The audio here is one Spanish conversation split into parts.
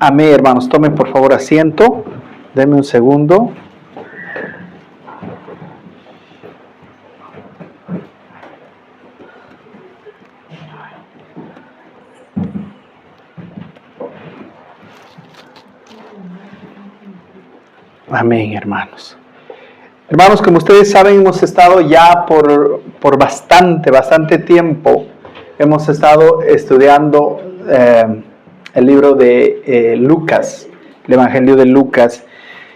Amén, hermanos. Tomen por favor asiento. Denme un segundo. Amén, hermanos. Hermanos, como ustedes saben, hemos estado ya por bastante tiempo. Hemos estado estudiando el libro de Lucas, el Evangelio de Lucas.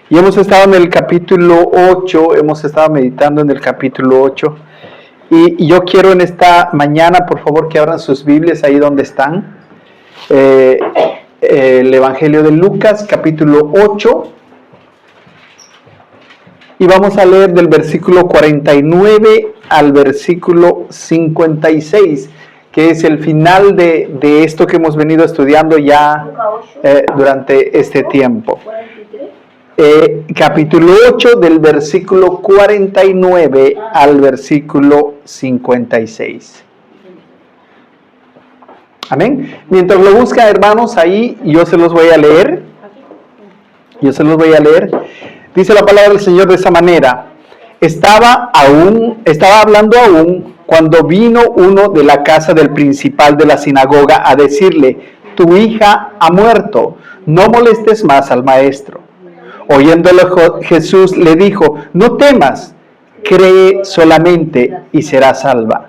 Y hemos estado en el capítulo 8, hemos estado meditando en el capítulo 8. Y yo quiero en esta mañana, por favor, que abran sus Biblias ahí donde están. El Evangelio de Lucas, capítulo 8. Y vamos a leer del versículo 49 al versículo 56, que es el final de esto que hemos venido estudiando ya durante este tiempo. Capítulo 8 del versículo 49 al versículo 56. Amén. Mientras lo buscan, hermanos, ahí yo se los voy a leer. Dice la palabra del Señor de esa manera: estaba hablando aún cuando vino uno de la casa del principal de la sinagoga a decirle: tu hija ha muerto, no molestes más al maestro. Oyéndolo Jesús le dijo: no temas, cree solamente y serás salva.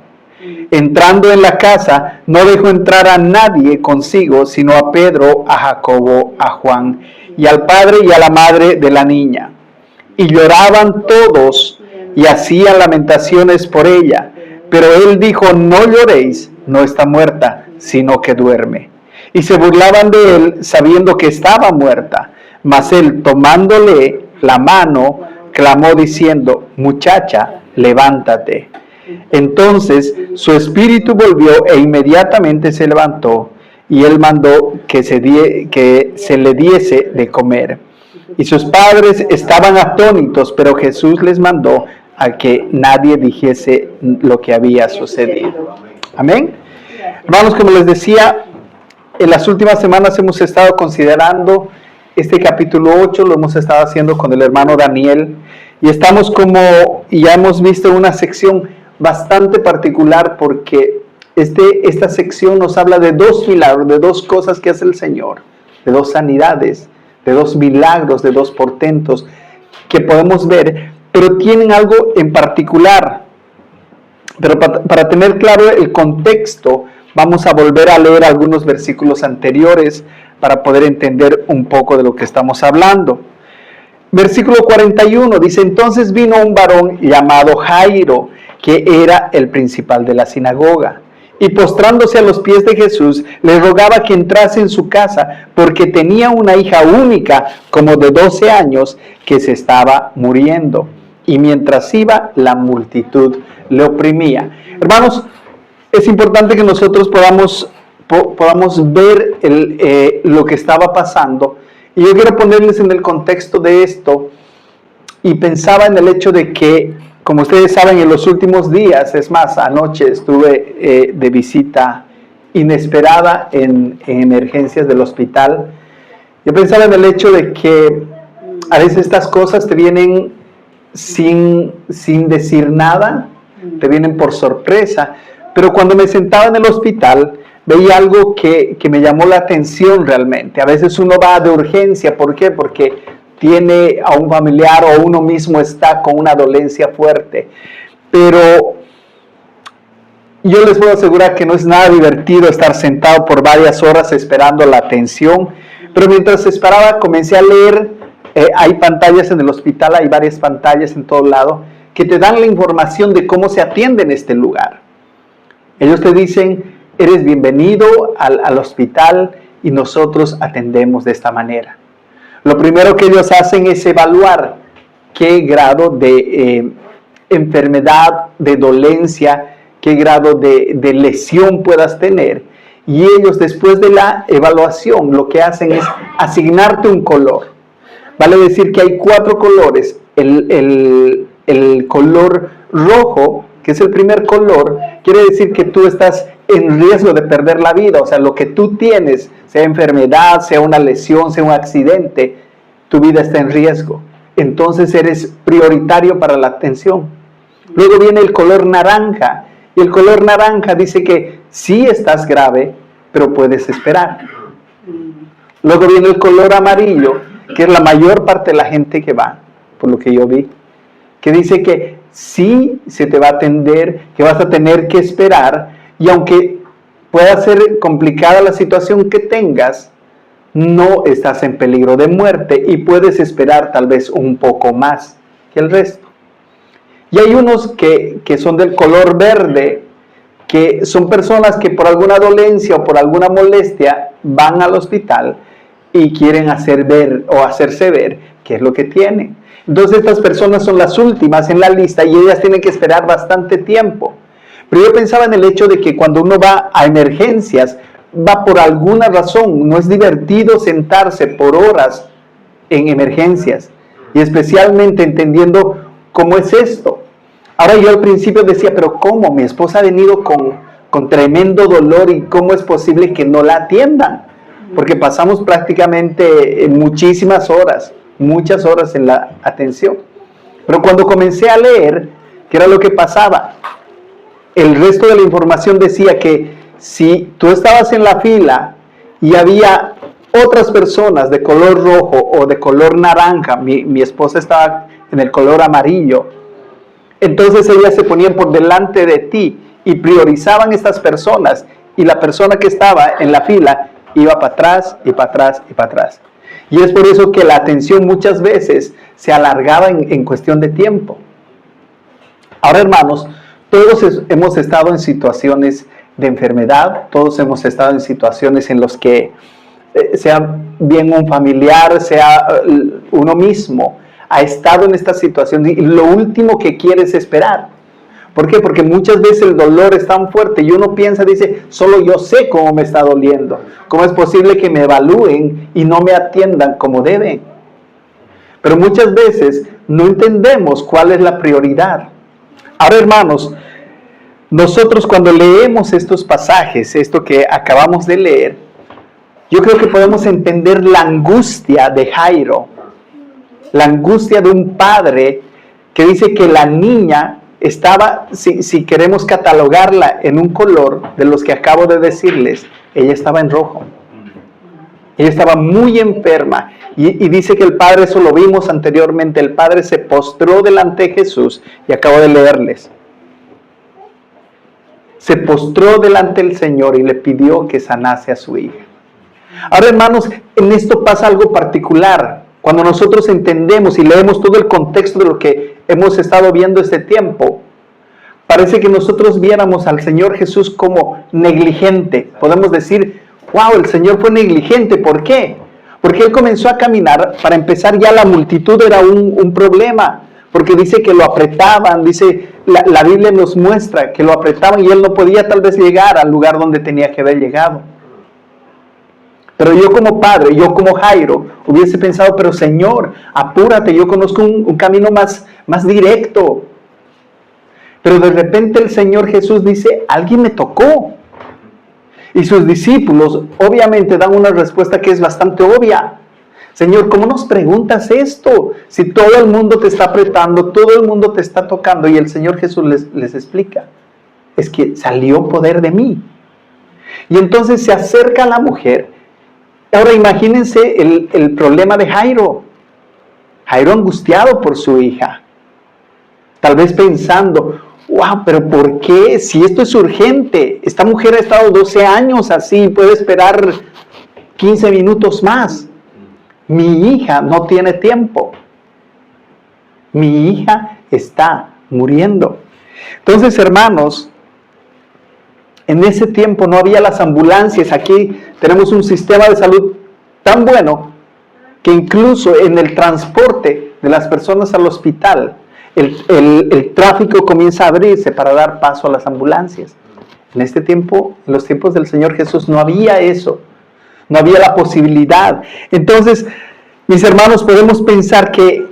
Entrando en la casa, no dejó entrar a nadie consigo, sino a Pedro, a Jacobo, a Juan, y al padre y a la madre de la niña. Y lloraban todos y hacían lamentaciones por ella. Pero él dijo: no lloréis, no está muerta, sino que duerme. Y se burlaban de él, sabiendo que estaba muerta. Mas él, tomándole la mano, clamó diciendo: muchacha, levántate. Entonces su espíritu volvió e inmediatamente se levantó. Y él mandó que se le diese de comer. Y sus padres estaban atónitos, pero Jesús les mandó a que nadie dijese lo que había sucedido. Amén. Hermanos, como les decía, en las últimas semanas hemos estado considerando este capítulo 8, lo hemos estado haciendo con el hermano Daniel, y ya hemos visto una sección bastante particular, porque esta sección nos habla de dos milagros, de dos cosas que hace el Señor, de dos sanidades, de dos milagros, de dos portentos que podemos ver, pero tienen algo en particular. Pero para tener claro el contexto, vamos a volver a leer algunos versículos anteriores para poder entender un poco de lo que estamos hablando. Versículo 41 dice: entonces vino un varón llamado Jairo, que era el principal de la sinagoga. Y postrándose a los pies de Jesús, le rogaba que entrase en su casa, porque tenía una hija única, como de 12 años, que se estaba muriendo. Y mientras iba, la multitud le oprimía. Hermanos, es importante que nosotros podamos ver lo que estaba pasando. Y yo quiero ponerles en el contexto de esto. Y pensaba en el hecho de que, como ustedes saben, en los últimos días, es más, anoche estuve de visita inesperada en emergencias del hospital. Yo pensaba en el hecho de que a veces estas cosas te vienen sin decir nada, te vienen por sorpresa. Pero cuando me sentaba en el hospital, veía algo que me llamó la atención realmente. A veces uno va de urgencia. ¿Por qué? Porque tiene a un familiar o uno mismo está con una dolencia fuerte. Pero yo les puedo asegurar que no es nada divertido estar sentado por varias horas esperando la atención. Pero mientras esperaba, comencé a leer. Hay pantallas en el hospital, hay varias pantallas en todo lado que te dan la información de cómo se atiende en este lugar. Ellos te dicen: eres bienvenido al hospital y nosotros atendemos de esta manera. Lo primero que ellos hacen es evaluar qué grado de enfermedad, de dolencia, qué grado de lesión puedas tener. Y ellos, después de la evaluación, lo que hacen es asignarte un color. Vale decir que hay 4 colores. El color rojo, que es el primer color, quiere decir que tú estás en riesgo de perder la vida. O sea, lo que tú tienes, sea enfermedad, sea una lesión, sea un accidente, tu vida está en riesgo. Entonces eres prioritario para la atención. Luego viene el color naranja. Y el color naranja dice que sí estás grave, pero puedes esperar. Luego viene el color amarillo, que es la mayor parte de la gente que va, por lo que yo vi, que dice que sí se te va a atender, que vas a tener que esperar, y aunque pueda ser complicada la situación que tengas, no estás en peligro de muerte y puedes esperar tal vez un poco más que el resto. Y hay unos que son del color verde, que son personas que por alguna dolencia o por alguna molestia van al hospital y quieren hacerse ver qué es lo que tienen. Entonces estas personas son las últimas en la lista y ellas tienen que esperar bastante tiempo. Pero yo pensaba en el hecho de que cuando uno va a emergencias, va por alguna razón. No es divertido sentarse por horas en emergencias, y especialmente entendiendo cómo es esto. Ahora yo al principio decía, pero ¿cómo? Mi esposa ha venido con tremendo dolor y ¿cómo es posible que no la atiendan? Porque pasamos prácticamente muchas horas en la atención. Pero cuando comencé a leer, ¿qué era lo que pasaba? El resto de la información decía que si tú estabas en la fila y había otras personas de color rojo o de color naranja, mi esposa estaba en el color amarillo, entonces ellas se ponían por delante de ti y priorizaban estas personas, y la persona que estaba en la fila iba para atrás y para atrás y para atrás. Y es por eso que la atención muchas veces se alargaba en cuestión de tiempo. Ahora, hermanos, todos hemos estado en situaciones de enfermedad, todos hemos estado en situaciones en las que sea bien un familiar, sea uno mismo, ha estado en esta situación y lo último que quiere es esperar. ¿Por qué? Porque muchas veces el dolor es tan fuerte y uno piensa, dice, solo yo sé cómo me está doliendo. ¿Cómo es posible que me evalúen y no me atiendan como deben? Pero muchas veces no entendemos cuál es la prioridad. Ahora, hermanos, nosotros cuando leemos estos pasajes, esto que acabamos de leer, yo creo que podemos entender la angustia de Jairo, la angustia de un padre que dice que la niña estaba, si queremos catalogarla en un color de los que acabo de decirles, ella estaba en rojo. Ella estaba muy enferma y dice que el padre, eso lo vimos anteriormente, el padre se postró delante de Jesús y acabo de leerles. Se postró delante del Señor y le pidió que sanase a su hija. Ahora, hermanos, en esto pasa algo particular. Cuando nosotros entendemos y leemos todo el contexto de lo que hemos estado viendo este tiempo, parece que nosotros viéramos al Señor Jesús como negligente. Podemos decir, wow, el Señor fue negligente. ¿Por qué? Porque Él comenzó a caminar. Para empezar, ya la multitud era un problema, porque dice que lo apretaban, dice, la Biblia nos muestra que lo apretaban y Él no podía tal vez llegar al lugar donde tenía que haber llegado. Pero yo como padre, yo como Jairo, hubiese pensado, pero Señor, apúrate, yo conozco un camino más directo. Pero de repente el Señor Jesús dice, alguien me tocó. Y sus discípulos obviamente dan una respuesta que es bastante obvia. Señor, ¿cómo nos preguntas esto? Si todo el mundo te está apretando, todo el mundo te está tocando. Y el Señor Jesús les explica, es que salió poder de mí. Y entonces se acerca a la mujer. Ahora imagínense el problema de Jairo. Jairo angustiado por su hija. Tal vez pensando, wow, pero ¿por qué? Si esto es urgente. Esta mujer ha estado 12 años así, puede esperar 15 minutos más. Mi hija no tiene tiempo. Mi hija está muriendo. Entonces, hermanos, en ese tiempo no había las ambulancias. Aquí tenemos un sistema de salud tan bueno que incluso en el transporte de las personas al hospital, el tráfico comienza a abrirse para dar paso a las ambulancias. En este tiempo, en los tiempos del Señor Jesús, no había eso. No había la posibilidad. Entonces, mis hermanos, podemos pensar que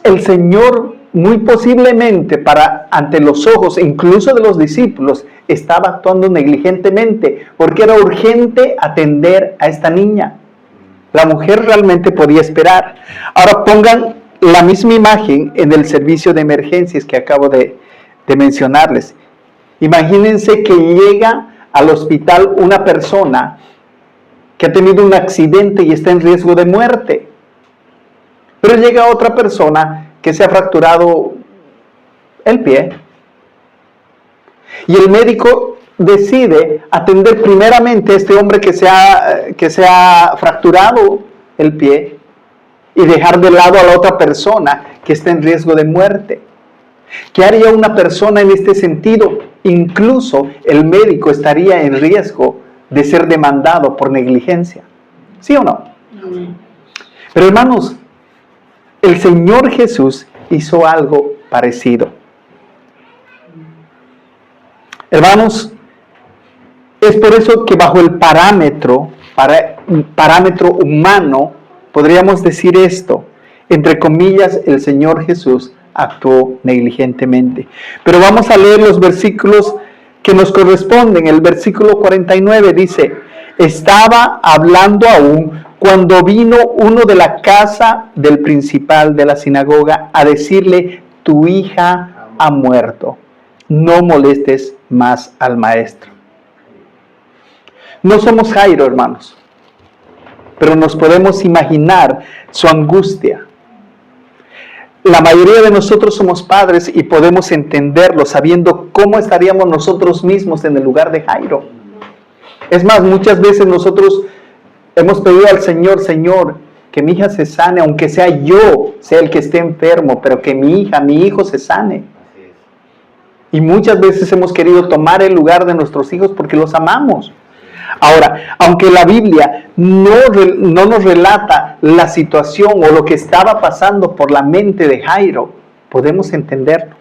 el Señor muy posiblemente ante los ojos incluso de los discípulos, estaba actuando negligentemente, porque era urgente atender a esta niña. La mujer realmente podía esperar. Ahora pongan la misma imagen en el servicio de emergencias que acabo de mencionarles. Imagínense que llega al hospital una persona que ha tenido un accidente y está en riesgo de muerte. Pero llega otra persona que se ha fracturado el pie. Y el médico decide atender primeramente a este hombre que se ha fracturado el pie y dejar de lado a la otra persona que está en riesgo de muerte. ¿Qué haría una persona en este sentido? Incluso el médico estaría en riesgo de ser demandado por negligencia. ¿Sí o no? Pero hermanos, el Señor Jesús hizo algo parecido. Hermanos, es por eso que bajo el parámetro humano, podríamos decir esto, entre comillas, el Señor Jesús actuó negligentemente. Pero vamos a leer los versículos que nos corresponden. El versículo 49 dice: estaba hablando aún cuando vino uno de la casa del principal de la sinagoga a decirle: tu hija ha muerto, no molestes más al maestro. No somos Jairo, hermanos, pero nos podemos imaginar su angustia. La mayoría de nosotros somos padres y podemos entenderlo sabiendo cómo estaríamos nosotros mismos en el lugar de Jairo. Es más, muchas veces nosotros hemos pedido al Señor: Señor, que mi hija se sane, aunque sea yo, sea el que esté enfermo, pero que mi hija, mi hijo se sane. Y muchas veces hemos querido tomar el lugar de nuestros hijos porque los amamos. Ahora, aunque la Biblia no nos relata la situación o lo que estaba pasando por la mente de Jairo, podemos entenderlo.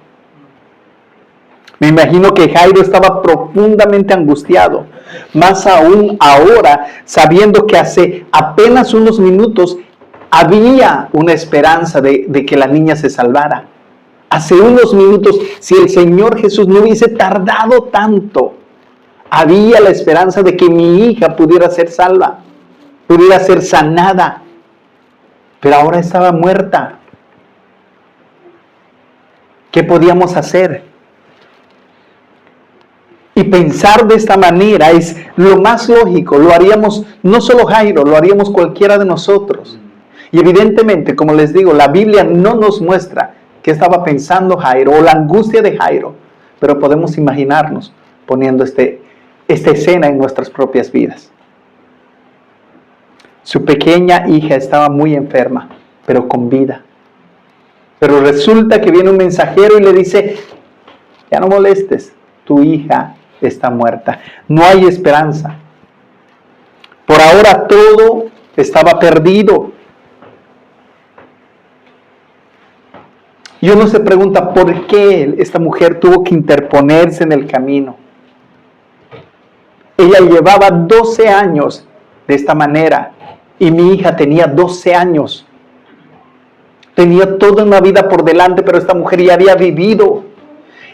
Me imagino que Jairo estaba profundamente angustiado, más aún ahora, sabiendo que hace apenas unos minutos había una esperanza de que la niña se salvara. Hace unos minutos, si el Señor Jesús no hubiese tardado tanto, había la esperanza de que mi hija pudiera ser salva, pudiera ser sanada, pero ahora estaba muerta. ¿Qué podíamos hacer? Y pensar de esta manera es lo más lógico. Lo haríamos no solo Jairo, lo haríamos cualquiera de nosotros. Y evidentemente, como les digo, la Biblia no nos muestra qué estaba pensando Jairo o la angustia de Jairo, pero podemos imaginarnos poniendo esta escena en nuestras propias vidas. Su pequeña hija estaba muy enferma, pero con vida. Pero resulta que viene un mensajero y le dice: ya no molestes, tu hija está muerta. No hay esperanza. Por ahora todo estaba perdido. Y uno se pregunta: ¿por qué esta mujer tuvo que interponerse en el camino? Ella llevaba 12 años de esta manera y mi hija tenía 12 años. Tenía toda una vida por delante, pero esta mujer ya había vivido.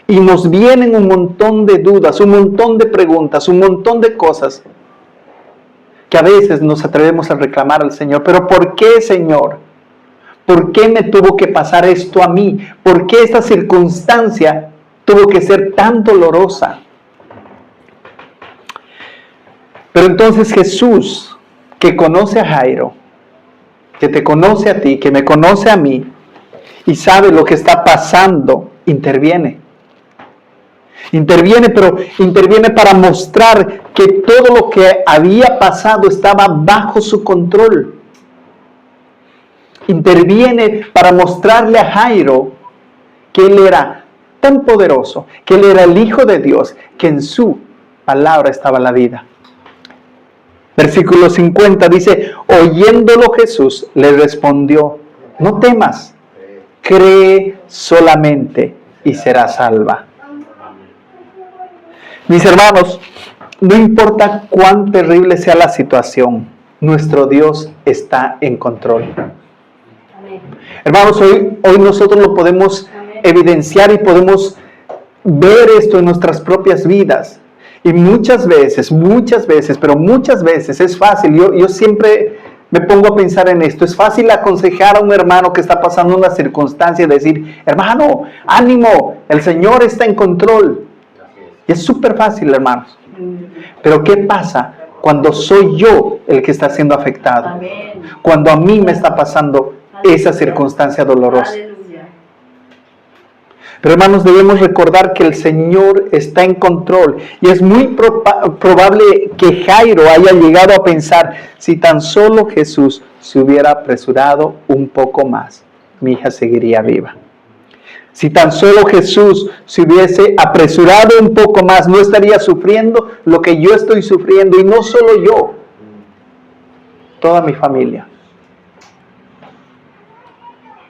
Y nos vienen un montón de dudas, un montón de preguntas, un montón de cosas que a veces nos atrevemos a reclamar al Señor. Pero ¿por qué, Señor? ¿Por qué me tuvo que pasar esto a mí? ¿Por qué esta circunstancia tuvo que ser tan dolorosa? Pero entonces Jesús, que conoce a Jairo, que te conoce a ti, que me conoce a mí, y sabe lo que está pasando, interviene. Interviene, pero interviene para mostrar que todo lo que había pasado estaba bajo su control. Interviene para mostrarle a Jairo que él era tan poderoso, que él era el Hijo de Dios, que en su palabra estaba la vida. Versículo 50 dice: oyéndolo Jesús le respondió: no temas, cree solamente y serás salva. Mis hermanos, no importa cuán terrible sea la situación, nuestro Dios está en control. Hermanos, hoy nosotros lo podemos evidenciar y podemos ver esto en nuestras propias vidas. Y muchas veces, pero muchas veces es fácil. Yo siempre me pongo a pensar en esto. Es fácil aconsejar a un hermano que está pasando una circunstancia y decir, hermano, ánimo, el Señor está en control. Y es súper fácil, hermanos. Pero ¿qué pasa cuando soy yo el que está siendo afectado? Amén. Cuando a mí me está pasando esa circunstancia dolorosa. Aleluya. Pero hermanos, debemos recordar que el Señor está en control. Y es muy probable que Jairo haya llegado a pensar, si tan solo Jesús se hubiera apresurado un poco más, mi hija seguiría viva. Si tan solo Jesús se hubiese apresurado un poco más, no estaría sufriendo lo que yo estoy sufriendo. Y no solo yo, toda mi familia.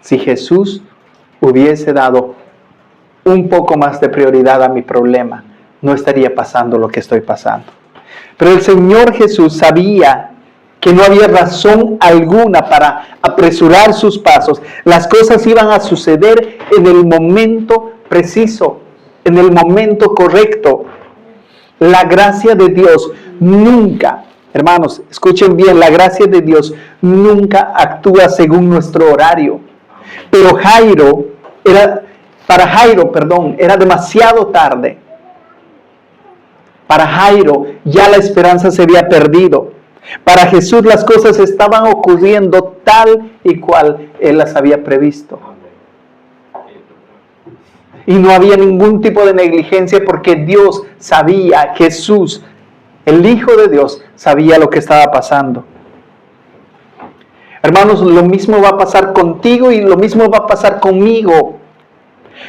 Si Jesús hubiese dado un poco más de prioridad a mi problema, no estaría pasando lo que estoy pasando. Pero el Señor Jesús sabía que no había razón alguna para apresurar sus pasos. Las cosas iban a suceder en el momento preciso, en el momento correcto. La gracia de Dios nunca, hermanos, escuchen bien, la gracia de Dios nunca actúa según nuestro horario. Pero para Jairo, era demasiado tarde. Para Jairo ya la esperanza se había perdido. Para Jesús las cosas estaban ocurriendo tal y cual Él las había previsto. Y no había ningún tipo de negligencia porque Dios sabía, Jesús, el Hijo de Dios, sabía lo que estaba pasando. Hermanos, lo mismo va a pasar contigo y lo mismo va a pasar conmigo.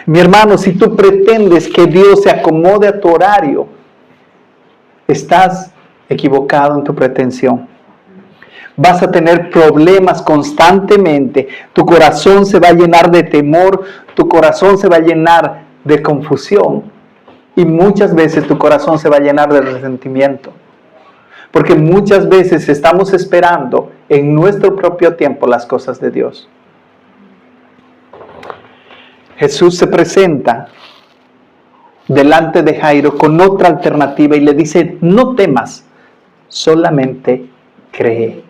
Mi hermano, si tú pretendes que Dios se acomode a tu horario, estás equivocado en tu pretensión. Vas a tener problemas constantemente. Tu corazón se va a llenar de temor, tu corazón se va a llenar de confusión. Y muchas veces tu corazón se va a llenar de resentimiento. Porque muchas veces estamos esperando en nuestro propio tiempo las cosas de Dios. Jesús se presenta delante de Jairo con otra alternativa y le dice, no temas, solamente cree.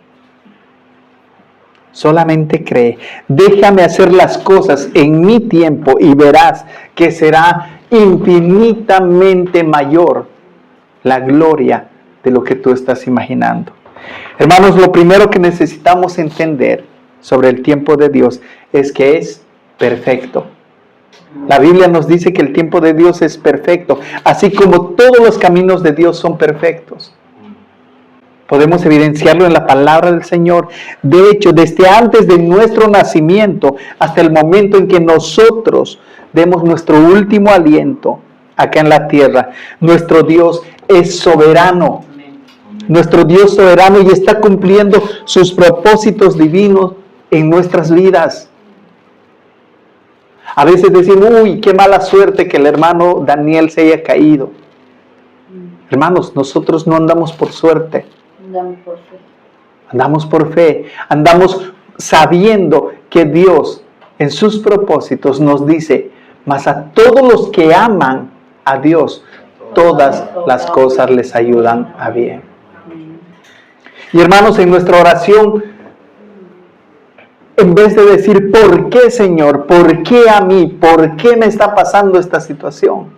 Solamente cree. Déjame hacer las cosas en mi tiempo y verás que será infinitamente mayor la gloria de lo que tú estás imaginando. Hermanos, lo primero que necesitamos entender sobre el tiempo de Dios es que es perfecto. La Biblia nos dice que el tiempo de Dios es perfecto, así como todos los caminos de Dios son perfectos. Podemos evidenciarlo en la palabra del Señor. De hecho, desde antes de nuestro nacimiento hasta el momento en que nosotros demos nuestro último aliento acá en la tierra, nuestro Dios es soberano. Nuestro Dios soberano y está cumpliendo sus propósitos divinos en nuestras vidas. A veces decimos, uy, qué mala suerte que el hermano Daniel se haya caído. Hermanos, nosotros no andamos por suerte. Andamos por fe. Andamos por fe. Andamos sabiendo que Dios en sus propósitos nos dice, mas a todos los que aman a Dios, todas las cosas les ayudan a bien. Y hermanos, en nuestra oración, en vez de decir, ¿por qué, Señor? ¿Por qué a mí? ¿Por qué me está pasando esta situación?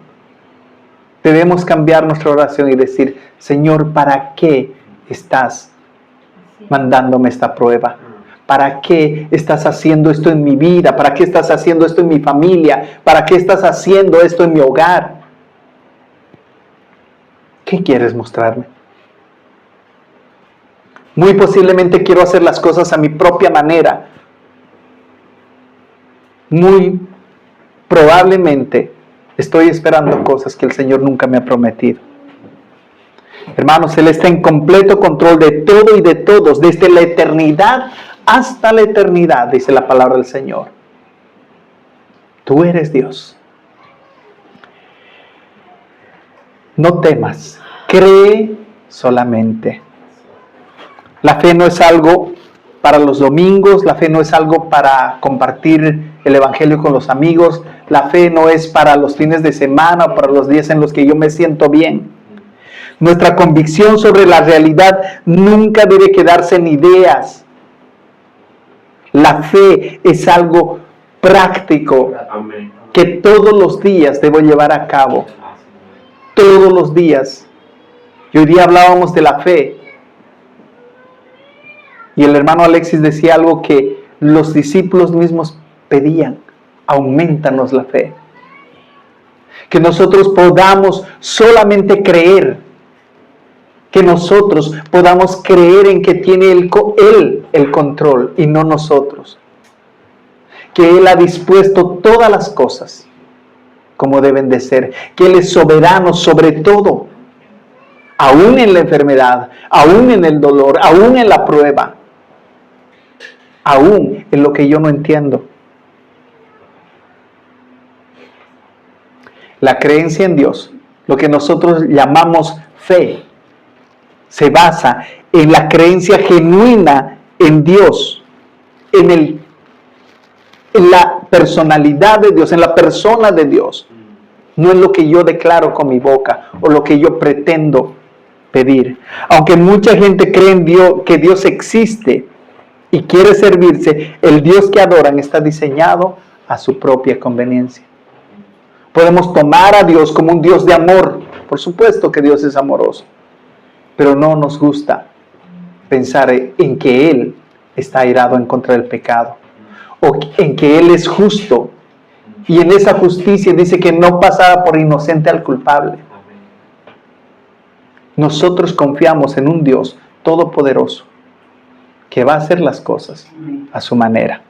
Debemos cambiar nuestra oración y decir, Señor, ¿para qué estás mandándome esta prueba? ¿Para qué estás haciendo esto en mi vida? ¿Para qué estás haciendo esto en mi familia? ¿Para qué estás haciendo esto en mi hogar? ¿Qué quieres mostrarme? Muy posiblemente quiero hacer las cosas a mi propia manera. Muy probablemente estoy esperando cosas que el Señor nunca me ha prometido. Hermanos, Él está en completo control de todo y de todos, desde la eternidad hasta la eternidad, dice la palabra del Señor. Tú eres Dios. No temas, cree solamente. La fe no es algo para los domingos, la fe no es algo para compartir el evangelio con los amigos, La fe no es para los fines de semana o para los días en los que yo me siento bien. Nuestra convicción sobre la realidad nunca debe quedarse en ideas. La fe es algo práctico que todos los días debo llevar a cabo. Todos los días. Y hoy día hablábamos de la fe. Y el hermano Alexis decía algo que los discípulos mismos pedían. Aumentanos la fe. Que nosotros podamos solamente creer. Que nosotros podamos creer en que tiene Él el control y no nosotros. Que Él ha dispuesto todas las cosas como deben de ser. Que Él es soberano sobre todo. Aún en la enfermedad, aún en el dolor, aún en la prueba. Aún en lo que yo no entiendo. La creencia en Dios, lo que nosotros llamamos fe, se basa en la creencia genuina en Dios, en la personalidad de Dios, en la persona de Dios. No en lo que yo declaro con mi boca o lo que yo pretendo pedir. Aunque mucha gente cree en Dios, que Dios existe y quiere servirse, el Dios que adoran está diseñado a su propia conveniencia. Podemos tomar a Dios como un Dios de amor. Por supuesto que Dios es amoroso. Pero no nos gusta pensar en que Él está airado en contra del pecado. O en que Él es justo. Y en esa justicia dice que no pasará por inocente al culpable. Nosotros confiamos en un Dios todopoderoso que va a hacer las cosas a su manera.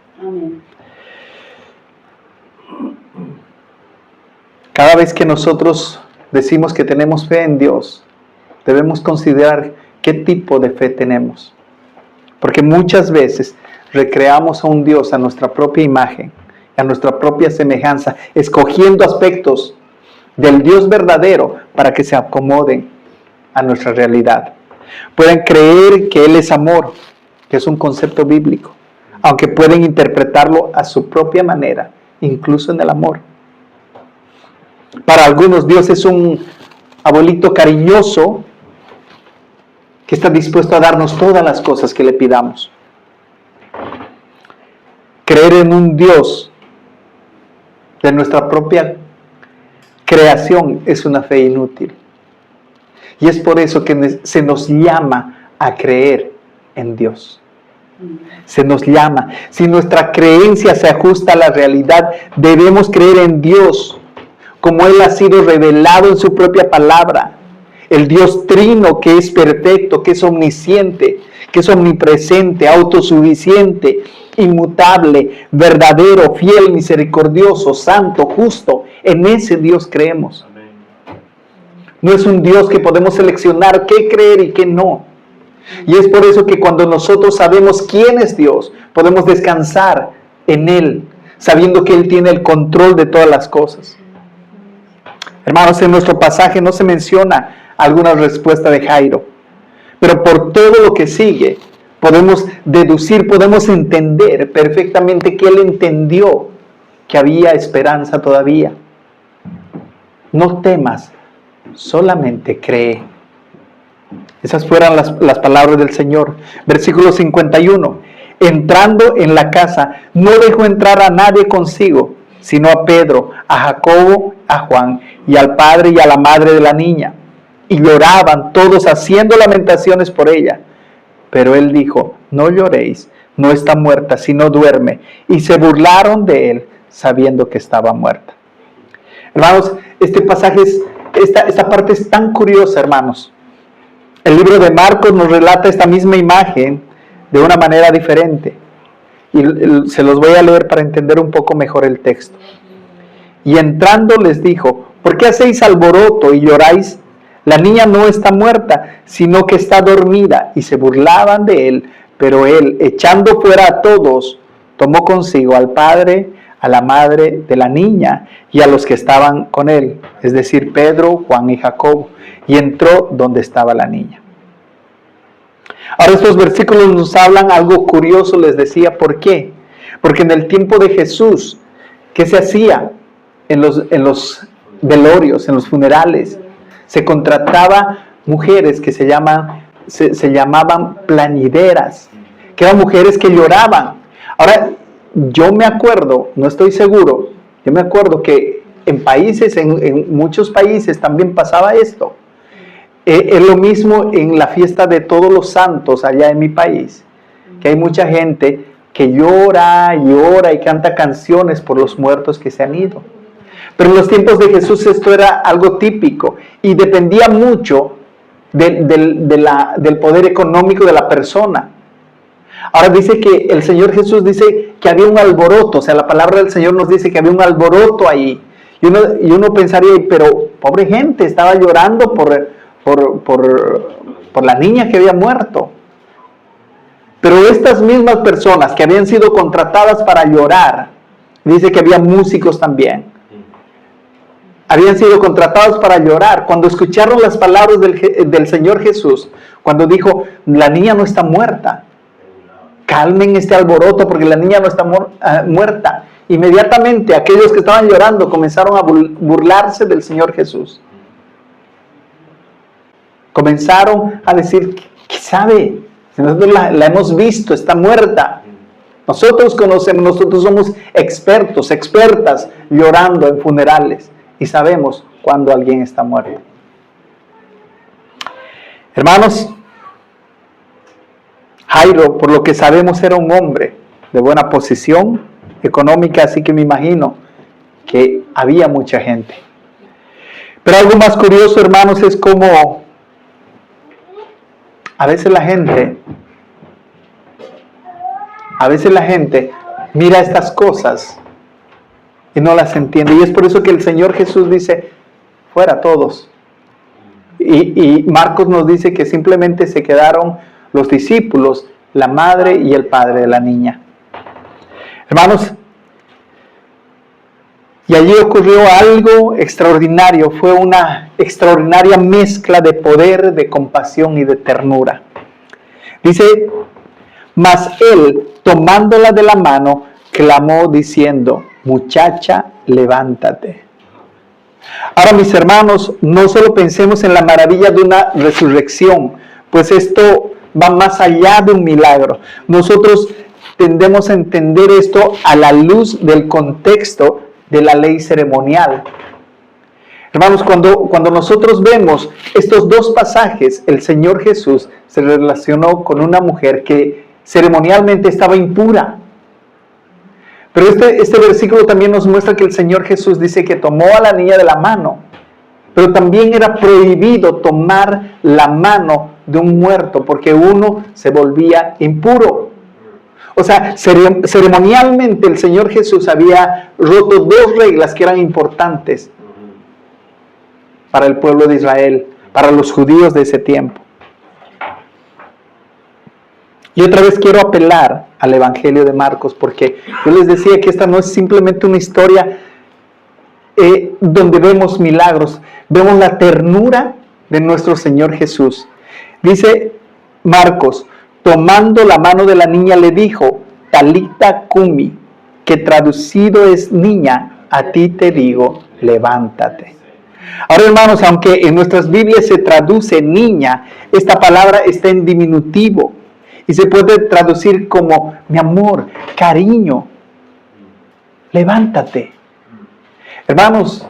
Cada vez que nosotros decimos que tenemos fe en Dios, debemos considerar qué tipo de fe tenemos. Porque muchas veces recreamos a un Dios a nuestra propia imagen, a nuestra propia semejanza, escogiendo aspectos del Dios verdadero para que se acomoden a nuestra realidad. Pueden creer que Él es amor, que es un concepto bíblico, aunque pueden interpretarlo a su propia manera, incluso en el amor. Para algunos Dios es un abuelito cariñoso que está dispuesto a darnos todas las cosas que le pidamos. Creer en un Dios de nuestra propia creación es una fe inútil. Y es por eso que se nos llama a creer en Dios. Se nos llama. Si nuestra creencia se ajusta a la realidad, debemos creer en Dios como Él ha sido revelado en su propia palabra. El Dios trino que es perfecto, que es omnisciente, que es omnipresente, autosuficiente, inmutable, verdadero, fiel, misericordioso, santo, justo. En ese Dios creemos. No es un Dios que podemos seleccionar qué creer y qué no. Y es por eso que cuando nosotros sabemos quién es Dios, podemos descansar en Él, sabiendo que Él tiene el control de todas las cosas. Hermanos, en nuestro pasaje no se menciona alguna respuesta de Jairo, pero por todo lo que sigue podemos deducir, podemos entender perfectamente que él entendió que había esperanza todavía. No temas, solamente cree. Esas fueron las palabras del Señor. Versículo 51. Entrando en la casa, no dejó entrar a nadie consigo, sino a Pedro, a Jacobo, a Juan y al padre y a la madre de la niña. Y lloraban todos haciendo lamentaciones por ella. Pero él dijo, no lloréis, no está muerta, sino duerme. Y se burlaron de él, sabiendo que estaba muerta. Hermanos, este pasaje, esta parte es tan curiosa, hermanos. El libro de Marcos nos relata esta misma imagen de una manera diferente. Y se los voy a leer para entender un poco mejor el texto. Y entrando les dijo, ¿por qué hacéis alboroto y lloráis? La niña no está muerta, sino que está dormida. Y se burlaban de él, pero él, echando fuera a todos, tomó consigo al padre, a la madre de la niña y a los que estaban con él, es decir, Pedro, Juan y Jacobo, y entró donde estaba la niña. Ahora estos versículos nos hablan algo curioso, les decía, ¿por qué? Porque en el tiempo de Jesús, ¿qué se hacía? en los velorios, en los funerales, se contrataba mujeres que se llamaban plañideras, que eran mujeres que lloraban. Ahora, yo me acuerdo, no estoy seguro, yo me acuerdo que en muchos países también pasaba esto. Es lo mismo en la fiesta de Todos los Santos allá en mi país, que hay mucha gente que llora y canta canciones por los muertos que se han ido. Pero en los tiempos de Jesús esto era algo típico y dependía mucho del poder económico de la persona. Ahora dice que el Señor Jesús dice que había un alboroto, o sea, la palabra del Señor nos dice que había un alboroto ahí. Y uno pensaría, pero pobre gente, estaba llorando por la niña que había muerto. Pero estas mismas personas que habían sido contratadas para llorar, dice que había músicos también, habían sido contratados para llorar. Cuando escucharon las palabras del Señor Jesús, cuando dijo, la niña no está muerta, calmen este alboroto porque la niña no está muerta. Inmediatamente aquellos que estaban llorando comenzaron a burlarse del Señor Jesús. Comenzaron a decir, ¿qué sabe? Nosotros la hemos visto, está muerta. Nosotros conocemos, nosotros somos expertos, expertas llorando en funerales y sabemos cuando alguien está muerto. Hermanos, Jairo, por lo que sabemos, era un hombre de buena posición económica, así que me imagino que había mucha gente. Pero algo más curioso, hermanos, es como a veces la gente mira estas cosas y no las entiende. Y es por eso que el Señor Jesús dice, fuera todos. Y Marcos nos dice que simplemente se quedaron los discípulos, la madre y el padre de la niña. Hermanos, y allí ocurrió algo extraordinario. Fue una extraordinaria mezcla de poder, de compasión y de ternura. Dice, mas él, tomándola de la mano, clamó diciendo, muchacha, levántate. Ahora, mis hermanos, no solo pensemos en la maravilla de una resurrección, pues esto va más allá de un milagro. Nosotros tendemos a entender esto a la luz del contexto de la ley ceremonial. Hermanos, cuando nosotros vemos estos dos pasajes, el Señor Jesús se relacionó con una mujer que ceremonialmente estaba impura. Pero este versículo también nos muestra que el Señor Jesús dice que tomó a la niña de la mano, pero también era prohibido tomar la mano de un muerto porque uno se volvía impuro. O sea, ceremonialmente el Señor Jesús había roto dos reglas que eran importantes para el pueblo de Israel, para los judíos de ese tiempo. Y otra vez quiero apelar al Evangelio de Marcos, porque yo les decía que esta no es simplemente una historia donde vemos milagros, vemos la ternura de nuestro Señor Jesús. Dice Marcos, tomando la mano de la niña le dijo, Talita cumi, que traducido es niña, a ti te digo, levántate. Ahora, hermanos, aunque en nuestras Biblias se traduce niña, esta palabra está en diminutivo y se puede traducir como mi amor, cariño. Levántate. Hermanos,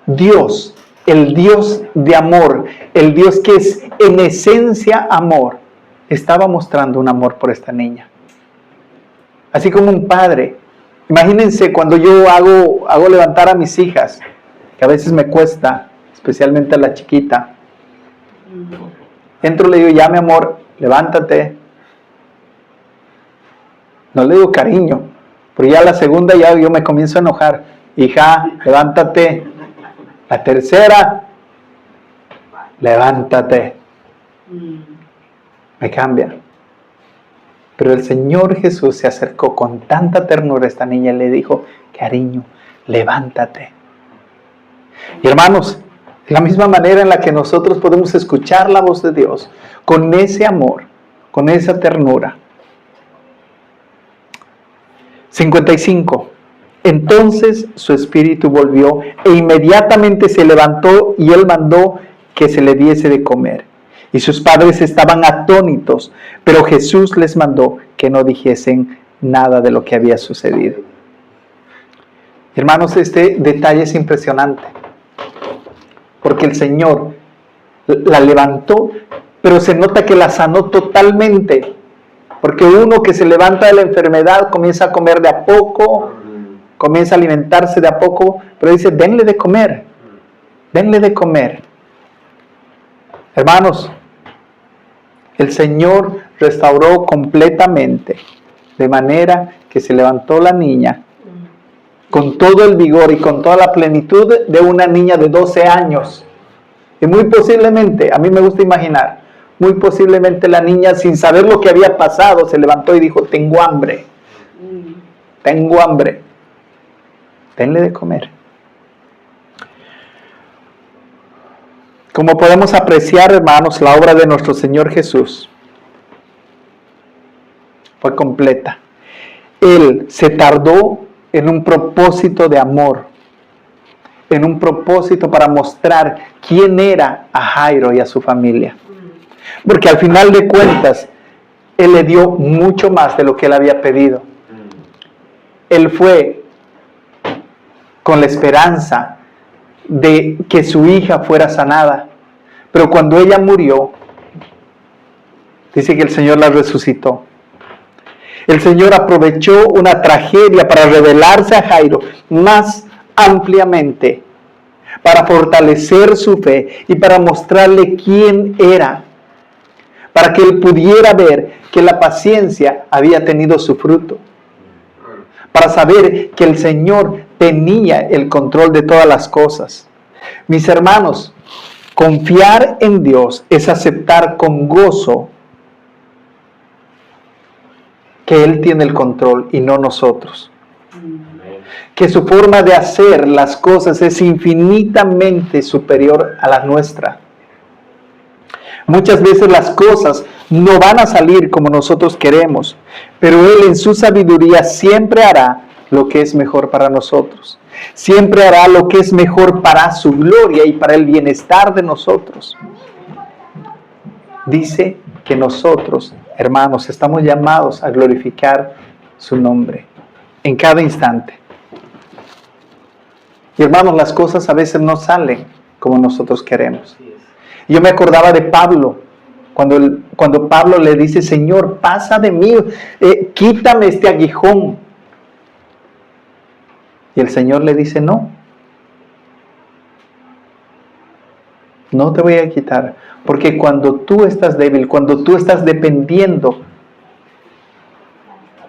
Dios, el Dios de amor, el Dios que es en esencia amor, estaba mostrando un amor por esta niña. Así como un padre. Imagínense cuando yo hago levantar a mis hijas, que a veces me cuesta, especialmente a la chiquita. Entro y le digo, ya mi amor, levántate. No le digo cariño, pero ya la segunda ya yo me comienzo a enojar. Hija, levántate. La tercera, levántate. Me cambia. Pero el Señor Jesús se acercó con tanta ternura a esta niña y le dijo, cariño, levántate. Y hermanos, de la misma manera en la que nosotros podemos escuchar la voz de Dios, con ese amor, con esa ternura. 55. Entonces su espíritu volvió e inmediatamente se levantó y él mandó que se le diese de comer. Y sus padres estaban atónitos, pero Jesús les mandó que no dijesen nada de lo que había sucedido. Hermanos, este detalle es impresionante, porque el Señor la levantó, pero se nota que la sanó totalmente, porque uno que se levanta de la enfermedad comienza a comer de a poco, comienza a alimentarse de a poco, pero dice, denle de comer, denle de comer. Hermanos, el Señor restauró completamente, de manera que se levantó la niña con todo el vigor y con toda la plenitud de una niña de 12 años. Y muy posiblemente, a mí me gusta imaginar, muy posiblemente la niña, sin saber lo que había pasado, se levantó y dijo, tengo hambre, tengo hambre, denle de comer. Como podemos apreciar, hermanos, la obra de nuestro Señor Jesús fue completa. Él se tardó en un propósito de amor, en un propósito para mostrar quién era a Jairo y a su familia. Porque al final de cuentas, Él le dio mucho más de lo que Él había pedido. Él fue con la esperanza de que su hija fuera sanada. Pero cuando ella murió, dice que el Señor la resucitó. El Señor aprovechó una tragedia para revelarse a Jairo más ampliamente, para fortalecer su fe y para mostrarle quién era, para que él pudiera ver que la paciencia había tenido su fruto, para saber que el Señor tenía el control de todas las cosas. Mis hermanos, confiar en Dios es aceptar con gozo que Él tiene el control y no nosotros. Que su forma de hacer las cosas es infinitamente superior a la nuestra. Muchas veces las cosas no van a salir como nosotros queremos, pero Él en su sabiduría siempre hará lo que es mejor para nosotros. Siempre hará lo que es mejor para su gloria y para el bienestar de nosotros. Dice que nosotros, hermanos, estamos llamados a glorificar su nombre en cada instante. Y hermanos, las cosas a veces no salen como nosotros queremos. Yo me acordaba de Pablo, cuando Pablo le dice, Señor, pasa de mí, quítame este aguijón. Y el Señor le dice, no te voy a quitar, porque cuando tú estás débil, cuando tú estás dependiendo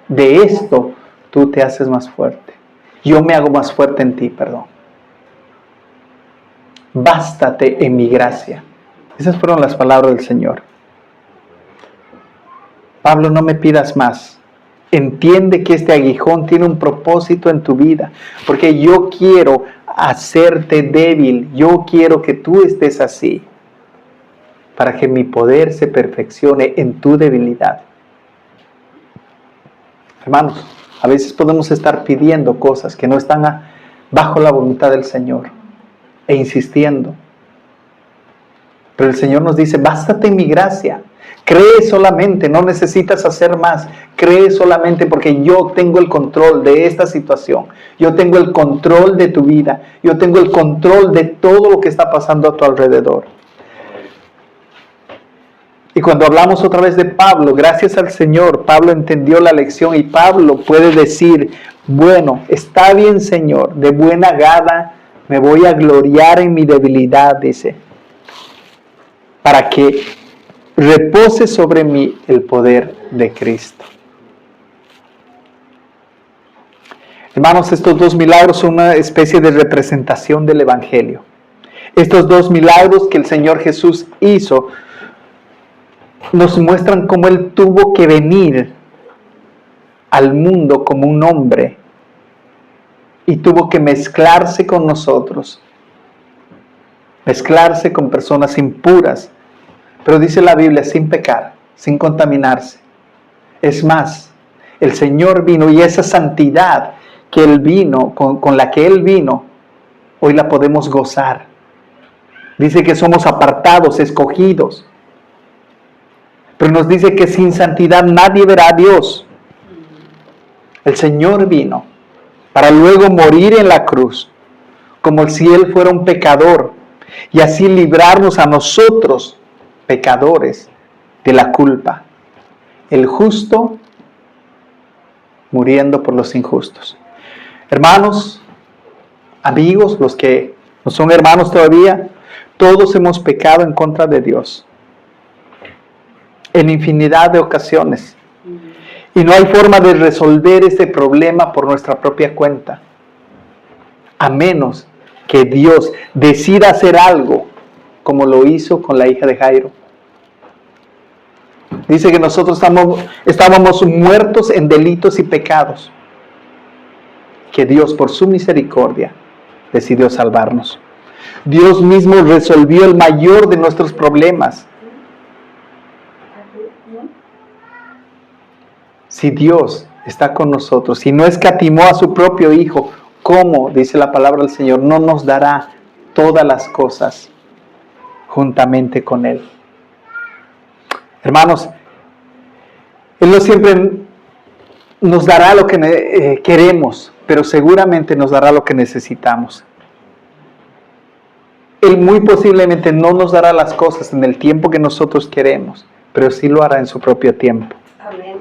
de esto, tú te haces más fuerte. Yo me hago más fuerte en ti, perdón. Bástate en mi gracia. Esas fueron las palabras del Señor. Pablo, no me pidas más. Entiende que este aguijón tiene un propósito en tu vida, porque yo quiero hacerte débil. Yo quiero que tú estés así, para que mi poder se perfeccione en tu debilidad. Hermanos, a veces podemos estar pidiendo cosas que no están bajo la voluntad del Señor e insistiendo. Pero el Señor nos dice, bástate en mi gracia. Cree solamente, no necesitas hacer más. Cree solamente porque yo tengo el control de esta situación. Yo tengo el control de tu vida. Yo tengo el control de todo lo que está pasando a tu alrededor. Y cuando hablamos otra vez de Pablo, gracias al Señor, Pablo entendió la lección y Pablo puede decir, bueno, está bien, Señor, de buena gana me voy a gloriar en mi debilidad, dice, para que repose sobre mí el poder de Cristo. Hermanos, estos dos milagros son una especie de representación del Evangelio. Estos dos milagros que el Señor Jesús hizo nos muestran cómo Él tuvo que venir al mundo como un hombre y tuvo que mezclarse con nosotros, mezclarse con personas impuras, pero dice la Biblia, sin pecar, sin contaminarse. Es más, el Señor vino y esa santidad que Él vino, con la que Él vino, hoy la podemos gozar. Dice que somos apartados, escogidos. Pero nos dice que sin santidad nadie verá a Dios. El Señor vino para luego morir en la cruz, como si Él fuera un pecador, y así librarnos a nosotros, pecadores, de la culpa. El justo muriendo por los injustos. Hermanos, amigos, los que no son hermanos todavía, todos hemos pecado en contra de Dios en infinidad de ocasiones. Y no hay forma de resolver este problema por nuestra propia cuenta, a menos que Dios decida hacer algo, como lo hizo con la hija de Jairo. Dice que nosotros estábamos muertos en delitos y pecados, que Dios por su misericordia decidió salvarnos. Dios mismo resolvió el mayor de nuestros problemas. Si Dios está con nosotros, si no escatimó a su propio Hijo, ¿cómo, dice la palabra del Señor, no nos dará todas las cosas juntamente con Él? Hermanos, Él no siempre nos dará lo que queremos, pero seguramente nos dará lo que necesitamos. Él muy posiblemente no nos dará las cosas en el tiempo que nosotros queremos, pero sí lo hará en su propio tiempo. Amén.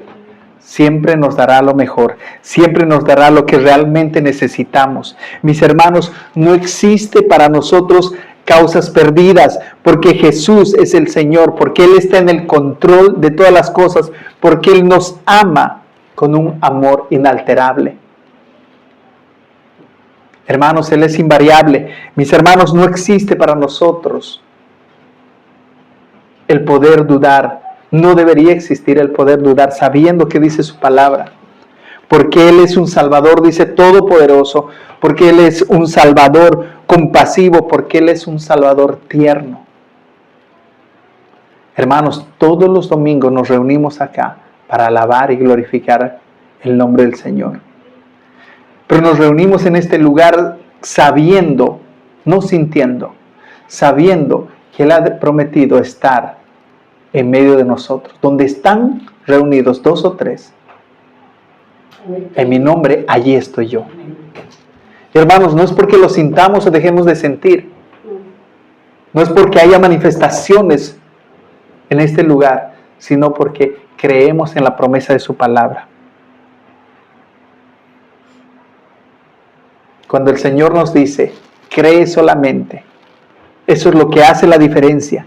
Siempre nos dará lo mejor, siempre nos dará lo que realmente necesitamos. Mis hermanos, no existe para nosotros causas perdidas, porque Jesús es el Señor, porque Él está en el control de todas las cosas, porque Él nos ama con un amor inalterable. Hermanos, Él es invariable. Mis hermanos, no existe para nosotros el poder dudar. No debería existir el poder dudar sabiendo que dice su palabra. Porque Él es un Salvador, dice todopoderoso. Porque Él es un Salvador compasivo. Porque Él es un Salvador tierno. Hermanos, todos los domingos nos reunimos acá para alabar y glorificar el nombre del Señor. Pero nos reunimos en este lugar sabiendo, no sintiendo, sabiendo que Él ha prometido estar en medio de nosotros. Donde están reunidos 2 o 3, en mi nombre, allí estoy yo. Y hermanos, no es porque lo sintamos o dejemos de sentir. No es porque haya manifestaciones en este lugar, sino porque creemos en la promesa de su palabra. Cuando el Señor nos dice, cree solamente, eso es lo que hace la diferencia.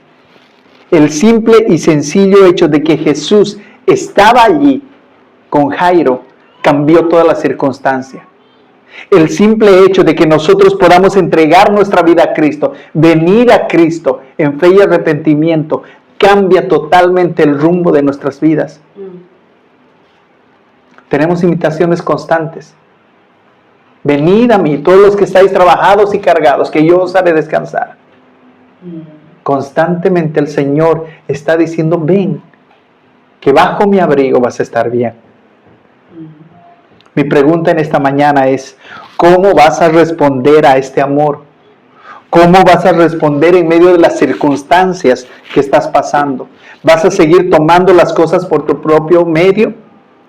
El simple y sencillo hecho de que Jesús estaba allí con Jairo cambió toda la circunstancia. El simple hecho de que nosotros podamos entregar nuestra vida a Cristo, venir a Cristo en fe y arrepentimiento, cambia totalmente el rumbo de nuestras vidas. Tenemos invitaciones constantes. Venid a mí, todos los que estáis trabajados y cargados, que yo os haré descansar. Constantemente el Señor está diciendo, ven, que bajo mi abrigo vas a estar bien. Mi pregunta en esta mañana es, ¿cómo vas a responder a este amor? ¿Cómo vas a responder en medio de las circunstancias que estás pasando? ¿Vas a seguir tomando las cosas por tu propio medio?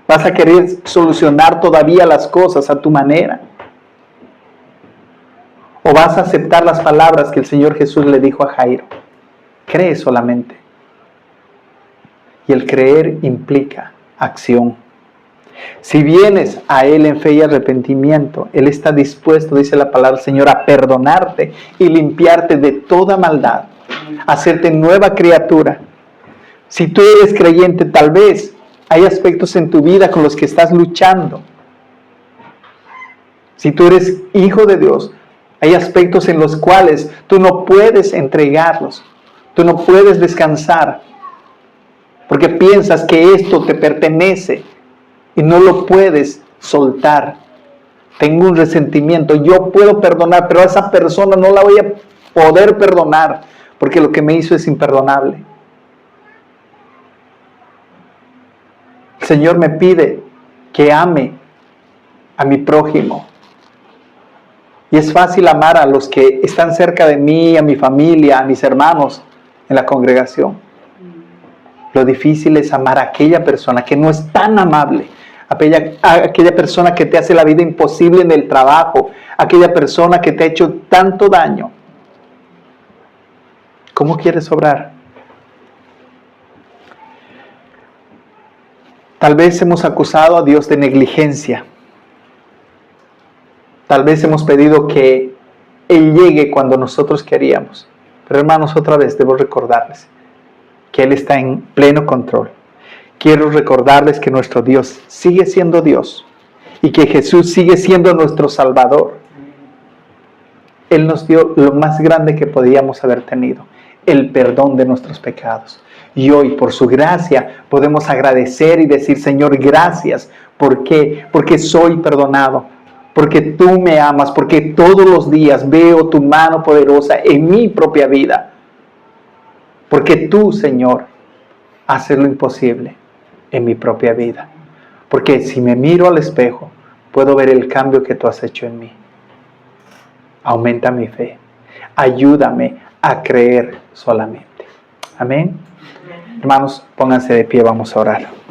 ¿Vas a querer solucionar todavía las cosas a tu manera? ¿O vas a aceptar las palabras que el Señor Jesús le dijo a Jairo? Cree solamente. Y el creer implica acción. Si vienes a Él en fe y arrepentimiento, Él está dispuesto, dice la palabra del Señor, a perdonarte y limpiarte de toda maldad, hacerte nueva criatura. Si tú eres creyente, tal vez hay aspectos en tu vida con los que estás luchando. Si tú eres hijo de Dios, hay aspectos en los cuales tú no puedes entregarlos, tú no puedes descansar, porque piensas que esto te pertenece y no lo puedes soltar. Tengo un resentimiento, yo puedo perdonar, pero a esa persona no la voy a poder perdonar, porque lo que me hizo es imperdonable. El Señor me pide que ame a mi prójimo. Y es fácil amar a los que están cerca de mí, a mi familia, a mis hermanos en la congregación. Lo difícil es amar a aquella persona que no es tan amable, a aquella persona que te hace la vida imposible en el trabajo, aquella persona que te ha hecho tanto daño. ¿Cómo quieres obrar? Tal vez hemos acusado a Dios de negligencia. Tal vez hemos pedido que Él llegue cuando nosotros queríamos. Pero hermanos, otra vez debo recordarles que Él está en pleno control. Quiero recordarles que nuestro Dios sigue siendo Dios y que Jesús sigue siendo nuestro Salvador. Él nos dio lo más grande que podíamos haber tenido, el perdón de nuestros pecados. Y hoy, por su gracia, podemos agradecer y decir, Señor, gracias. ¿Por qué? Porque soy perdonado. Porque tú me amas. Porque todos los días veo tu mano poderosa en mi propia vida. Porque tú, Señor, haces lo imposible en mi propia vida. Porque si me miro al espejo, puedo ver el cambio que tú has hecho en mí. Aumenta mi fe. Ayúdame a creer solamente. Amén. Hermanos, pónganse de pie, vamos a orar.